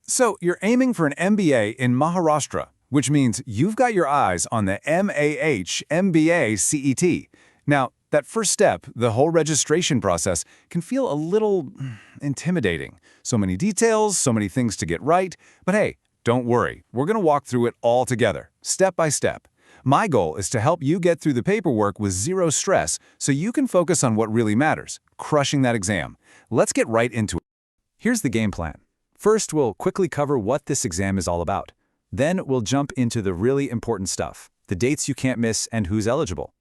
So you're aiming for an MBA in Maharashtra, which means you've got your eyes on the MAH MBA CET. Now, that first step, the whole registration process, can feel a little intimidating. So many details, so many things to get right. But hey, don't worry. We're going to walk through it all together, step by step. My goal is to help you get through the paperwork with zero stress so you can focus on what really matters, crushing that exam. Let's get right into it. Here's the game plan. First, we'll quickly cover what this exam is all about. Then we'll jump into the really important stuff, the dates you can't miss and who's eligible.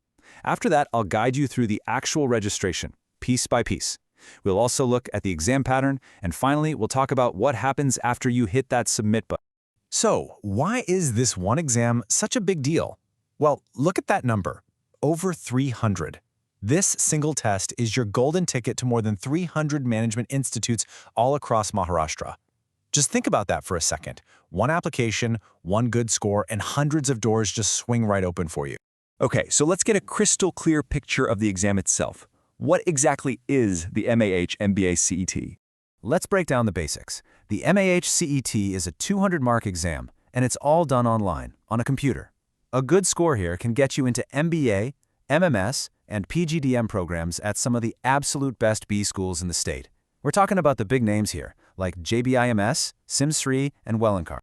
After that, I'll guide you through the actual registration, piece by piece. We'll also look at the exam pattern, and finally, we'll talk about what happens after you hit that submit button. So, why is this one exam such a big deal? Well, look at that number, over 300. This single test is your golden ticket to more than 300 management institutes all across Maharashtra. Just think about that for a second. One application, one good score, and hundreds of doors just swing right open for you. Okay, so let's get a crystal clear picture of the exam itself. What exactly is the MAH MBA CET? Let's break down the basics. The MAH CET is a 200-mark exam, and it's all done online, on a computer. A good score here can get you into MBA, MMS, and PGDM programs at some of the absolute best B schools in the state. We're talking about the big names here, like JBIMS, Simsri, and Wellinkar.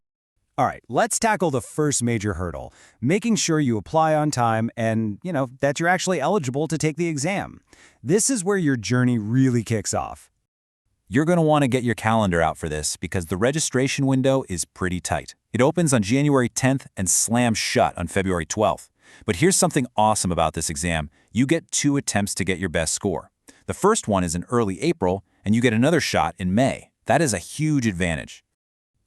All right, let's tackle the first major hurdle, making sure you apply on time and, that you're actually eligible to take the exam. This is where your journey really kicks off. You're going to want to get your calendar out for this because the registration window is pretty tight. It opens on January 10th and slams shut on February 12th. But here's something awesome about this exam. You get 2 attempts to get your best score. The first one is in early April, and you get another shot in May. That is a huge advantage.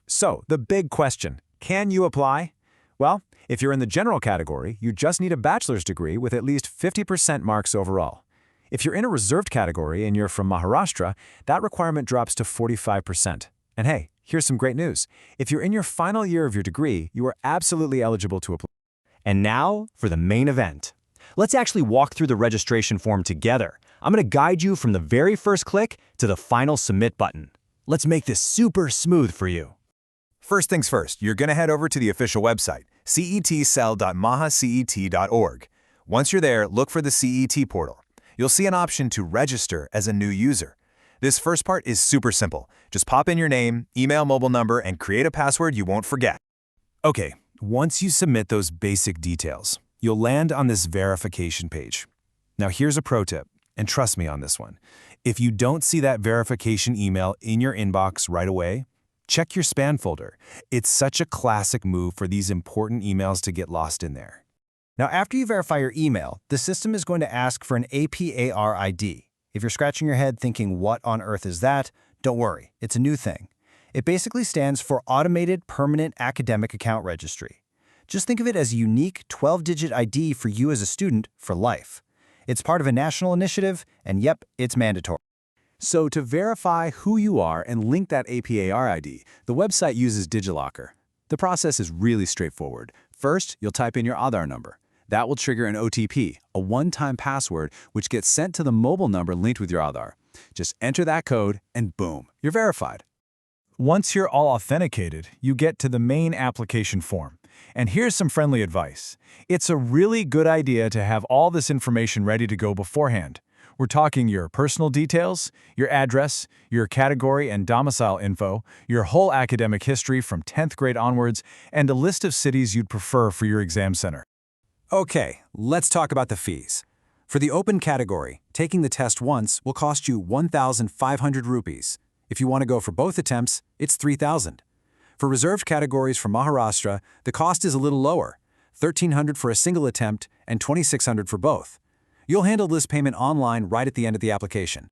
So, the big question, can you apply? Well, if you're in the general category, you just need a bachelor's degree with at least 50% marks overall. If you're in a reserved category and you're from Maharashtra, that requirement drops to 45%. And hey, here's some great news. If you're in your final year of your degree, you are absolutely eligible to apply. And now for the main event. Let's actually walk through the registration form together. I'm going to guide you from the very first click to the final submit button. Let's make this super smooth for you. First things first, you're going to head over to the official website, cetcell.mahacet.org. Once you're there, look for the CET portal. You'll see an option to register as a new user. This first part is super simple. Just pop in your name, email, mobile number, and create a password you won't forget. Okay, once you submit those basic details, you'll land on this verification page. Now here's a pro tip, and trust me on this one. If you don't see that verification email in your inbox right away, check your spam folder. It's such a classic move for these important emails to get lost in there. Now, after you verify your email, the system is going to ask for an APAR ID. If you're scratching your head thinking, what on earth is that? Don't worry, it's a new thing. It basically stands for Automated Permanent Academic Account Registry. Just think of it as a unique 12-digit ID for you as a student for life. It's part of a national initiative, and yep, it's mandatory. So to verify who you are and link that APAR ID, the website uses DigiLocker. The process is really straightforward. First, you'll type in your Aadhaar number. That will trigger an OTP, a one-time password, which gets sent to the mobile number linked with your Aadhaar. Just enter that code, and boom, you're verified. Once you're all authenticated, you get to the main application form. And here's some friendly advice. It's a really good idea to have all this information ready to go beforehand. We're talking your personal details, your address, your category and domicile info, your whole academic history from 10th grade onwards, and a list of cities you'd prefer for your exam center. Okay, let's talk about the fees. For the open category, taking the test once will cost you 1,500 rupees. If you want to go for both attempts, it's 3,000. For reserved categories from Maharashtra, the cost is a little lower, 1,300 for a single attempt and 2,600 for both. You'll handle this payment online right at the end of the application.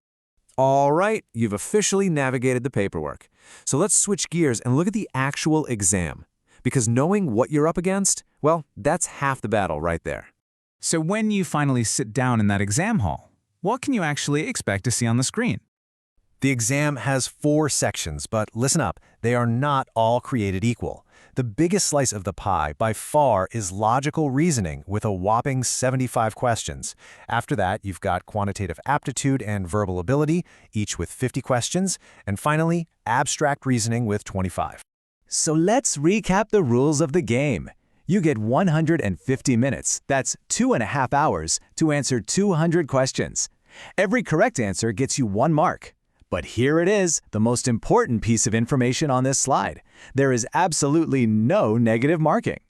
All right, you've officially navigated the paperwork. So let's switch gears and look at the actual exam. Because knowing what you're up against, well, that's half the battle right there. So when you finally sit down in that exam hall, what can you actually expect to see on the screen? The exam has 4 sections, but listen up, they are not all created equal. The biggest slice of the pie, by far, is logical reasoning with a whopping 75 questions. After that, you've got quantitative aptitude and verbal ability, each with 50 questions, and finally, abstract reasoning with 25. So let's recap the rules of the game. You get 150 minutes, that's 2.5 hours, to answer 200 questions. Every correct answer gets you 1 mark. But here it is, the most important piece of information on this slide. There is absolutely no negative marking.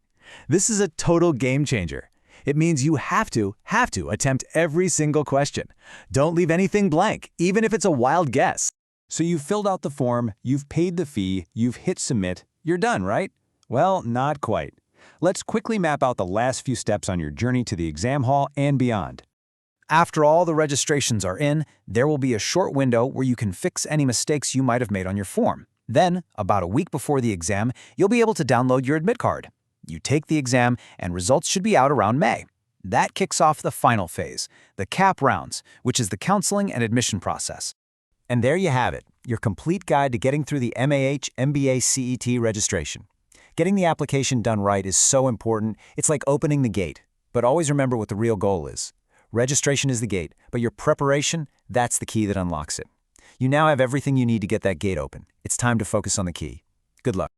This is a total game changer. It means you have to attempt every single question. Don't leave anything blank, even if it's a wild guess. So you've filled out the form, you've paid the fee, you've hit submit, you're done, right? Well, not quite. Let's quickly map out the last few steps on your journey to the exam hall and beyond. After all the registrations are in, there will be a short window where you can fix any mistakes you might have made on your form. Then, about a week before the exam, you'll be able to download your admit card. You take the exam, and results should be out around May. That kicks off the final phase, the CAP rounds, which is the counseling and admission process. And there you have it, your complete guide to getting through the MAH MBA CET registration. Getting the application done right is so important, it's like opening the gate. But always remember what the real goal is. Registration is the gate, but your preparation, that's the key that unlocks it. You now have everything you need to get that gate open. It's time to focus on the key. Good luck.